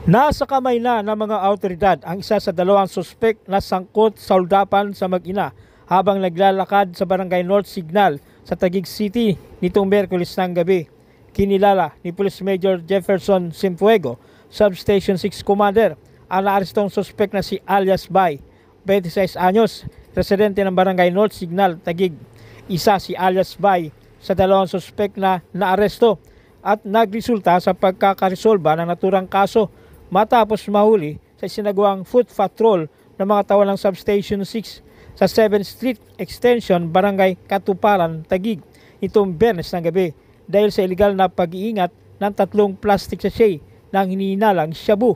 Nasa kamay na ng mga awtoridad ang isa sa dalawang suspek na sangkot sa holdapan sa mag-ina habang naglalakad sa Barangay North Signal sa Taguig City nitong Miyerkules ng gabi. Kinilala ni Police Major Jefferson Simfuego, Substation 6 Commander, ang naarestong suspek na si alias Bay, 26 anyos, residente ng Barangay North Signal, Taguig. Isa si alias Bay sa dalawang suspek na naaresto at nagresulta sa pagkakaresolba ng naturang kaso matapos mahuli sa isinagawang foot patrol ng mga tauhan ng Substation 6 sa 7th Street Extension, Barangay Katuparan, Taguig itong Biyernes ng gabi dahil sa iligal na pag-iingat ng 3 plastic sachet ng hinihinalang shabu.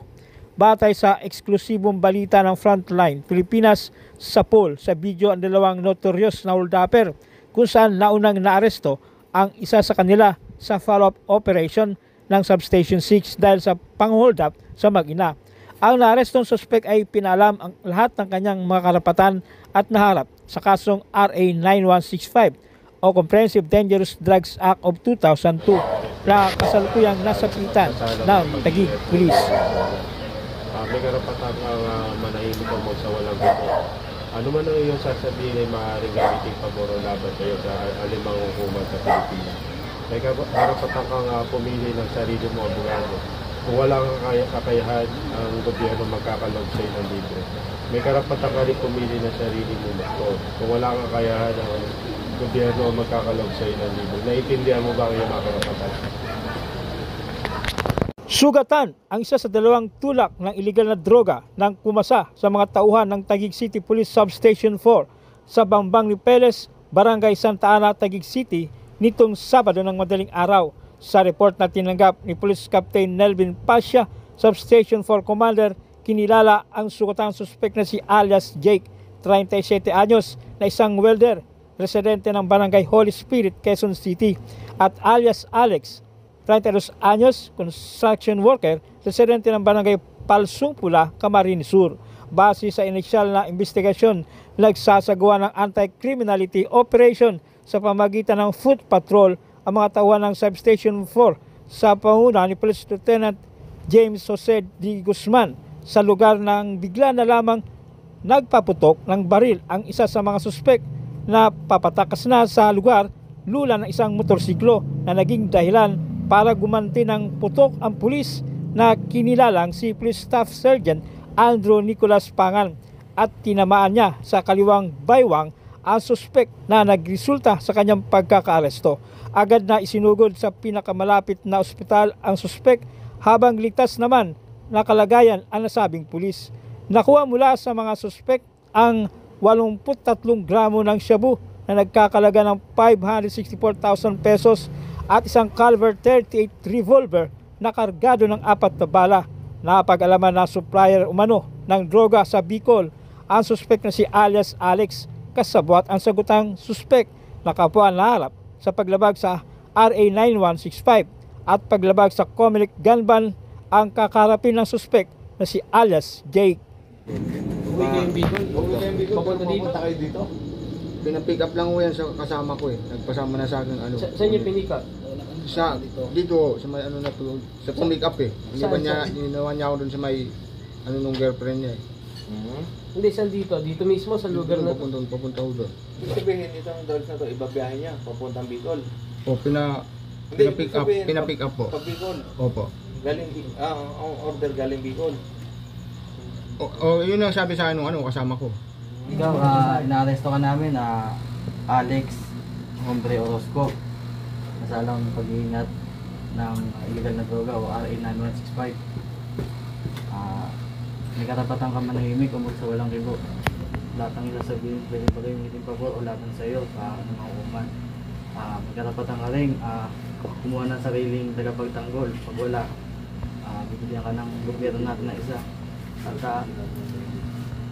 Batay sa eksklusibong balita ng Frontline Pilipinas sa poll sa video ang dalawang notorious na holdupper kung saan naunang naaresto ang isa sa kanila sa follow-up operation ng Substation 6 dahil sa pang-hold up sa mag-ina. Ang naarestong suspek ay pinalam ang lahat ng kanyang mga karapatan at naharap sa kasong RA 9165 o Comprehensive Dangerous Drugs Act of 2002 na kasalukuyang nasapitan ng Taguig Police. May karapatan ang manahimik mo sa walang gusto. Ano man ang iyong sasabihin ay maaaring gamitin pabor o laban sa iyo sa alimang hukuman sa Pilipinas. May karapatan kang pumili ng sarili mo abogado. Kung wala kang kakayahan, ang gobyerno magkakalog sa iyo ng libre. May karapatan ka rin pumili ng sarili mo doktor. Kung wala kang kakayahan, ang gobyerno magkakalog sa iyo ng libre. Naiintindihan mo ba ang iyong mga karapatan? Sugatan ang isa sa dalawang tulak ng iligal na droga ng kumasa sa mga tauhan ng Taguig City Police Substation 4 sa Bambang ni Peles, Barangay Santa Ana, Taguig City nitong Sabado ng madaling araw. Sa report na tinanggap ni Police Captain Nelvin Pasha, Substation 4 Commander, kinilala ang sugatan suspek na si alias Jake, 37 anyos, na isang welder, residente ng Barangay Holy Spirit, Quezon City, at alias Alex, 32 anyos, construction worker, residente ng Barangay Palsung Pula, Camarines Sur. Base sa inisyal na investigasyon, nagsasagawa ng anti-criminality operation sa pamagitan ng foot patrol ang mga tauhan ng Substation 4 sa panguna ni Police Lieutenant James Jose D. Guzman sa lugar ng bigla na lamang nagpaputok ng baril ang isa sa mga suspek na papatakas na sa lugar lula ng isang motorsiklo na naging dahilan para gumanti ng putok ang pulis na kinilalang si Police Staff Sergeant Andrew Nicolas Pangan at tinamaan niya sa kaliwang baywang ang suspek na nagresulta sa kanyang pagkakaaresto. Agad na isinugod sa pinakamalapit na ospital ang suspek habang ligtas naman na kalagayan ang nasabing pulis. Nakuha mula sa mga suspek ang 83 gramo ng shabu na nagkakalaga ng 564,000 pesos at isang Calver 38 revolver na kargado ng 4 na bala. Napag-alaman na supplier umano ng droga sa Bicol ang suspek na si alias Alex, kasabwat ang sagutang suspek na kapwa naharap sa paglabag sa RA 9165 at paglabag sa Comelec gun ban ang kakarapin ng suspek na si alias Jake. Uwi kayong Bicol? Papunta kayo dito? Pinapick up lang ko yan sa kasama ko eh. Nagpasama na sa akin ano. Saan niya pinick up? Sa dito sa may ano na to, sa pick up eh. Ginawa niya ako dun sa may ano nung girlfriend niya eh. Hindi, saan dito? Dito mismo sa lugar na to? Papunta ko doon. Ibig sabihin itong drugs na to, ibabiyahe niya papuntang Bicol. O pinapick up po. Pag Bicol. Opo. Galing ang order galing Bicol. Yun ang sabi sa akin nung ano kasama ko. Ikaw, inaaresto ka namin Alex Hombre Orozco. Nasalang pag-iingat ng illegal na droga o RA 9165. May karapatan ka manahimik o magsawalang ribo. Lahat ng ilasabihin pwede pa rin hiting pabor o laban sa iyo sa mga hukuman. May karapatan ka rin kumuha ng sariling tagapagtanggol. Pag wala, bibigyan ka ng gobyerno natin na isa. At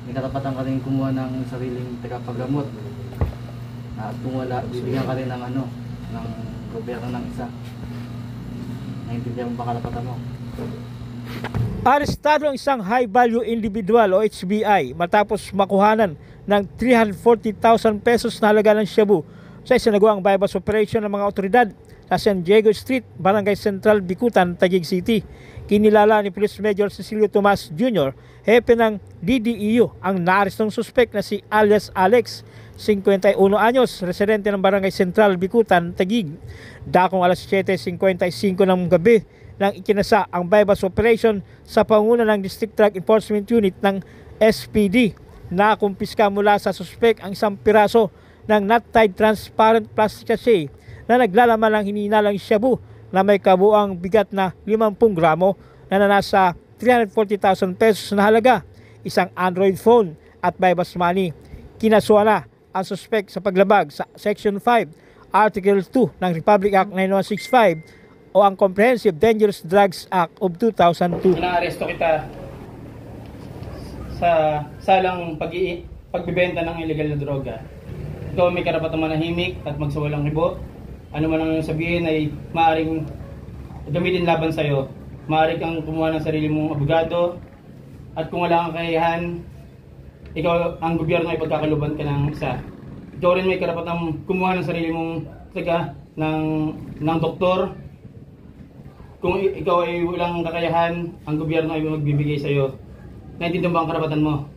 may karapatan ka rin kumuha ng sariling tagapaggamot. At kung wala, bibigyan ka rin ng ng gobyerno ng isa. Naintindihan mo ba karapatan mo? Arestado ang isang high-value individual o HBI matapos makuhanan ng 340,000 pesos na halaga ng shabu sa isinagawang bypass operation ng mga otoridad sa San Diego Street, Barangay Central, Bicutan, Taguig City. Kinilala ni Police Major Cecilio Tomas Jr., hepe ng DDEU, ang naarestong suspek na si alias Alex, 51 anyos, residente ng Barangay Central, Bikutan, Taguig. Dakong alas 7:55 ng gabi nang ikinasa ang bypass operation sa panguna ng District Drug Enforcement Unit ng SPD. Nakumpiska mula sa suspek ang isang piraso ng not-tied transparent plastic sachet na naglalaman ng hininalang shabu na may kabuang bigat na 50 gramo na nasa 340,000 pesos na halaga, isang Android phone at bypass money. Kinasuhan na ang suspek sa paglabag sa Section 5, Article 2 ng Republic Act 9165 o ang Comprehensive Dangerous Drugs Act of 2002. Inaaresto kita sa salang pagbibenta ng illegal na droga. Ikaw may karapatang manahimik at magsawalang hibo. Ano man ang sabihin ay maaaring gamitin laban sa'yo. Maaari kang kumuha ng sarili mong abogado at kung wala kang kakayahan, ikaw ang gobyerno ay pagkakaluban ka ng isa. Ikaw rin may karapatang kumuha ng sarili mong ng doktor. Kung ikaw ay walang kakayahan, ang gobyerno ay magbibigay sa'yo. Naintindihan ba ang karapatan mo?